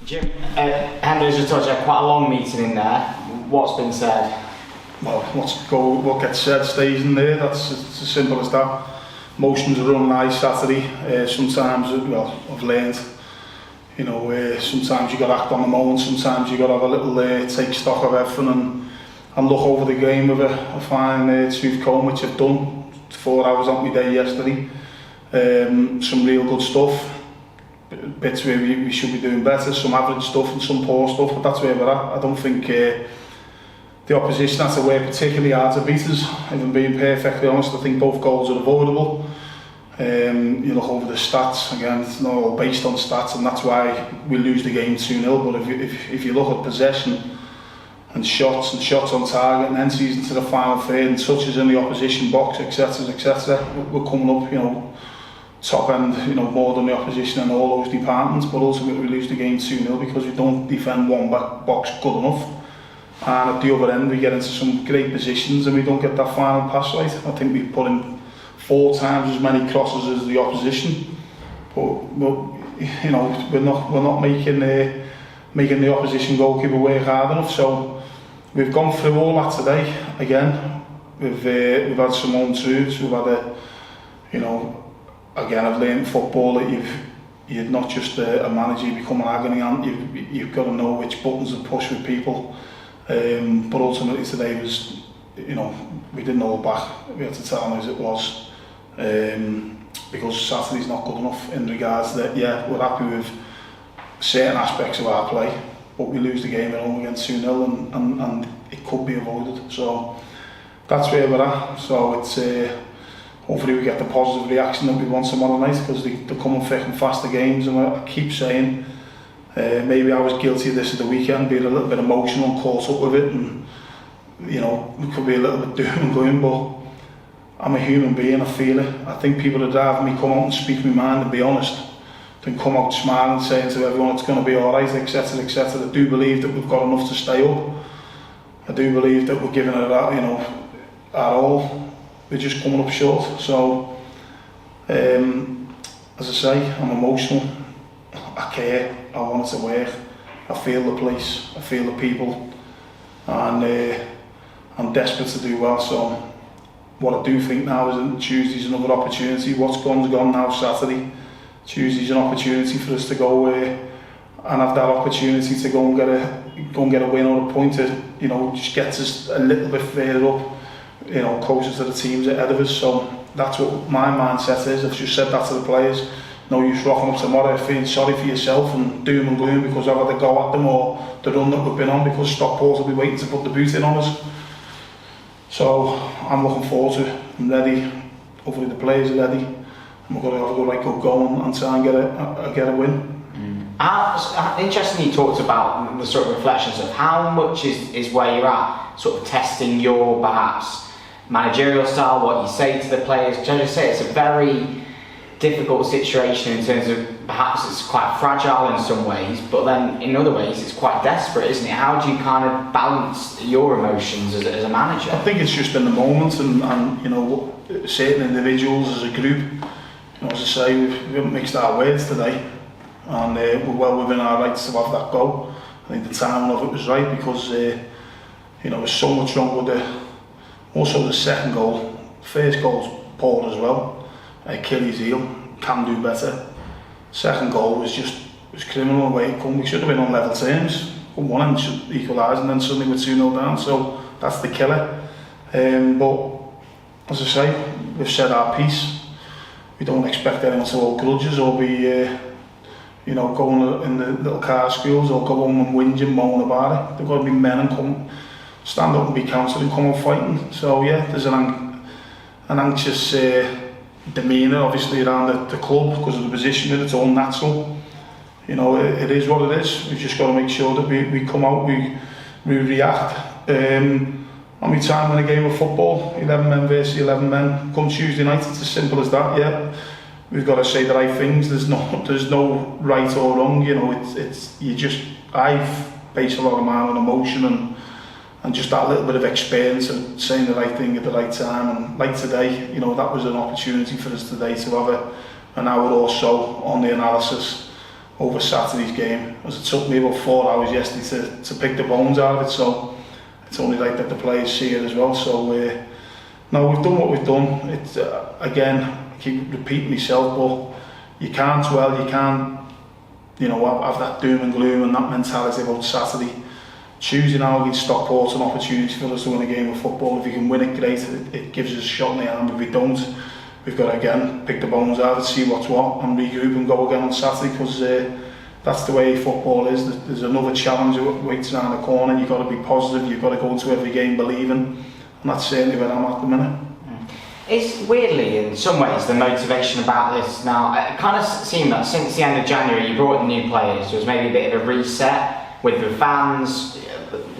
Jim, Henry's just touched on quite a long meeting in there. What's been said? Well, what gets said stays in there. It's as simple as that. Motions are on nice Saturday. Sometimes, well, I've learned, sometimes you got to act on the moment. Sometimes you got to have a little take stock of everything and look over the game with a fine tooth comb, which I've done. 4 hours on my day yesterday. Some real good stuff. Bits where we should be doing better, some average stuff and some poor stuff, but that's where we're at. I don't think the opposition has to work particularly hard to beat us. If I'm being perfectly honest, I think both goals are avoidable. You look over the stats, again, it's not all based on stats, and that's why we lose the game 2-0, but if you look at possession and shots on target and entries into the final third and touches in the opposition box, etc., we're coming up, top end, more than the opposition in all those departments, but ultimately we lose the game 2-0 because we don't defend one box good enough. And at the other end we get into some great positions and we don't get that final pass right. I think we put in 4 times as many crosses as the opposition, but we're not making the opposition goalkeeper work hard enough. So we've gone through all that today. Again, we've had some own truths. We've had again, I've learned in football that you're not just a manager, you become an agony aunt. You've got to know which buttons to push with people. But ultimately today was, we didn't hold back. We had to tell them as it was. Because Saturday's not good enough in regards that, yeah, we're happy with certain aspects of our play, but we lose the game at home against 2-0 and it could be avoided. So that's where we're at. So it's hopefully we get the positive reaction that we want tomorrow night, because they're coming thick and fast, the games, and I keep saying maybe I was guilty of this at the weekend, being a little bit emotional and caught up with it, and it could be a little bit doom and gloom, but I'm a human being, I feel it. I think people would rather me come out and speak my mind and be honest than come out smiling, saying to everyone it's going to be alright, etc, etc. I do believe that we've got enough to stay up. I do believe that we're giving it our all. We're just coming up short. So as I say, I'm emotional, I care, I want it to work, I feel the place, I feel the people, and I'm desperate to do well. So what I do think now is that Tuesday's another opportunity. What's gone's gone now. Saturday, Tuesday's an opportunity for us to go and have that opportunity to go and get a win or a point that just gets us a little bit further up, closer to the teams ahead of us. So that's what my mindset is. I've just said that to the players. No use rocking up tomorrow feeling sorry for yourself and doom and gloom because I've had to go at them or the run that we've been on, because Stockport will be waiting to put the boot in on us. So I'm looking forward to it. I'm ready. Hopefully the players are ready. We're going to have a good go and try and get a win. Interesting, you talked about the sort of reflections of how much is where you're at, sort of testing your perhaps managerial style, what you say to the players. Because as you say, it's a very difficult situation in terms of perhaps it's quite fragile in some ways, but then in other ways it's quite desperate, isn't it? How do you kind of balance your emotions as a manager? I think it's just in the moment and certain individuals as a group. As I say, we haven't mixed our words today, and we're well within our rights to have that goal. I think the timing of it was right, because there's so much wrong with also the second goal. First goal's poor as well. Achilles heel, can do better. Second goal was criminal the way it come. We should have been on level terms. One end should equalise, and then suddenly we're 2-0 down. So that's the killer. But as I say, we've said our piece. We don't expect anyone to hold grudges or be going in the little car schools or go home and whinge and moan about it. They've got to be men and come stand up and be counted and come out fighting. So yeah, there's an anxious demeanour obviously around the club because of the position. It's all natural. It is what it is. We've just got to make sure that we come out, we react. And we try and win a game of football, 11 men versus 11 men. Come Tuesday night, it's as simple as that. Yeah, we've got to say the right things. There's no right or wrong. I've based a lot of mine on emotion and just that little bit of experience of saying the right thing at the right time. And like today, that was an opportunity for us today to have an hour or so on the analysis over Saturday's game, as it took me about 4 hours yesterday to pick the bones out of it, so it's only right that the players see it as well. So no, we've done what we've done. It's again, I keep repeating myself, but you can't have that doom and gloom and that mentality about Saturday. Tuesday now against Stockport's an opportunity for us to win a game of football. If we can win it, great. It gives us a shot in the arm. If we don't, we've got to again pick the bones out and see what's what and regroup and go again on Saturday, because that's the way football is. There's another challenge that waits around the corner. You've got to be positive. You've got to go into every game believing, and that's certainly where I'm at the minute. It's weirdly, in some ways, the motivation about this now. It kind of seemed that since the end of January, you brought in new players. There was maybe a bit of a reset with the fans.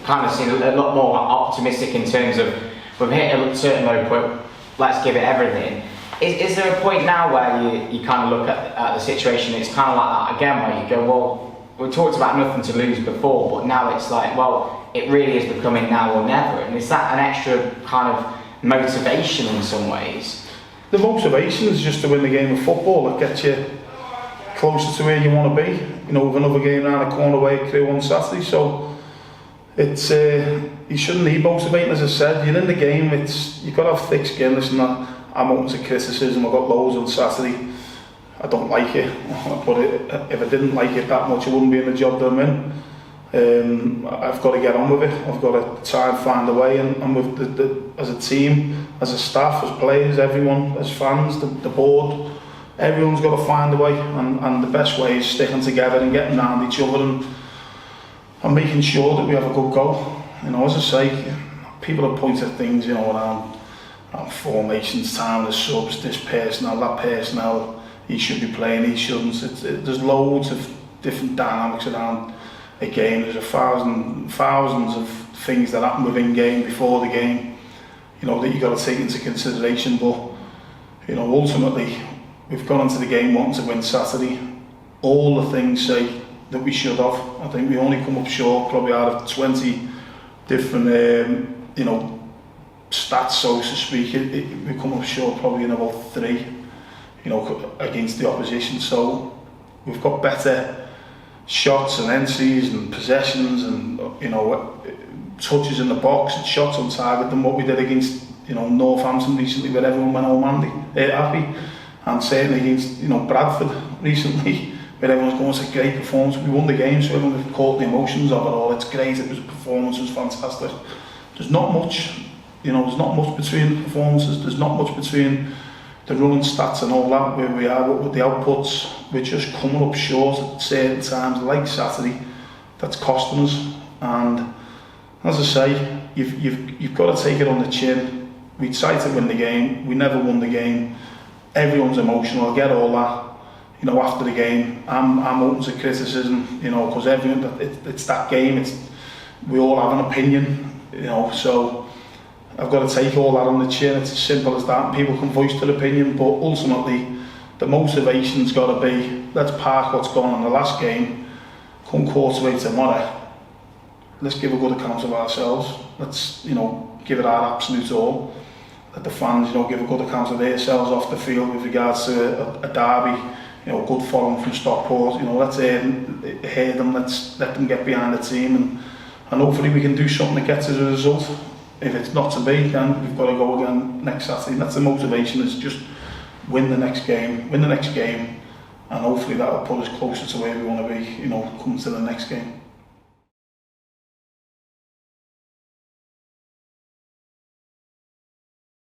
Kind of seemed a lot more optimistic in terms of we've hit a certain low point. Let's give it everything. Is there a point now where you kind of look at the situation? It's kind of like that again, where you go, well, we talked about nothing to lose before, but now it's like, well, it really is becoming now or never. And is that an extra kind of motivation in some ways? The motivation is just to win the game of football. That gets you closer to where you want to be. You know, with another game around the corner away at Crewe on Saturday. So it's you shouldn't need motivating. As I said, you're in the game. You've got to have thick skin. Listen, I'm open to criticism. I got loads on Saturday. I don't like it, but if I didn't like it that much, I wouldn't be in the job that I'm in. I've got to get on with it. I've got to try and find a way, and with as a team, as a staff, as players, everyone, as fans, the board, everyone's got to find a way, and the best way is sticking together and getting around each other and making sure that we have a good go. You know, as I say, people have pointed at things, you know, around formations, time, the subs, this personnel, that personnel, he should be playing, he shouldn't. There's loads of different dynamics around a game. There's thousands of things that happen within game, before the game, you know, that you've got to take into consideration. But, you know, ultimately, we've gone into the game wanting to win Saturday. All the things say that we should have. I think we only come up short, probably out of 20 different, you know, stats, so to speak. We come up short probably in about 3, you know, against the opposition. So we've got better shots and entries and possessions and, you know, touches in the box and shots on target than what we did against, you know, Northampton recently, where everyone went home happy, and certainly against, you know, Bradford recently, where everyone's going, it's a great performance. We won the game, so everyone caught the emotions of it all. It's great, the performance was fantastic. There's not much, you know, there's not much between the performances. There's not much between the running stats and all that, where we are with the outputs. We're just coming up short at certain times, like Saturday. That's costing us. And as I say, you've got to take it on the chin. We tried to win the game. We never won the game. Everyone's emotional. I get all that. You know, after the game, I'm open to criticism. You know, because it's that game. We all have an opinion. You know, so I've got to take all that on the chin. It's as simple as that. People can voice their opinion, but ultimately, the motivation's got to be, let's park what's gone on in the last game. Come quarterway tomorrow, let's give a good account of ourselves. Let's, you know, give it our absolute all. Let the fans, you know, give a good account of themselves off the field with regards to a derby. You know, good following from Stockport. You know, let's hear them. Let's let them get behind the team, and hopefully we can do something that gets us a result. If it's not to be, then we've got to go again next Saturday. That's the motivation, is just win the next game, and hopefully that will put us closer to where we want to be, you know, coming to the next game.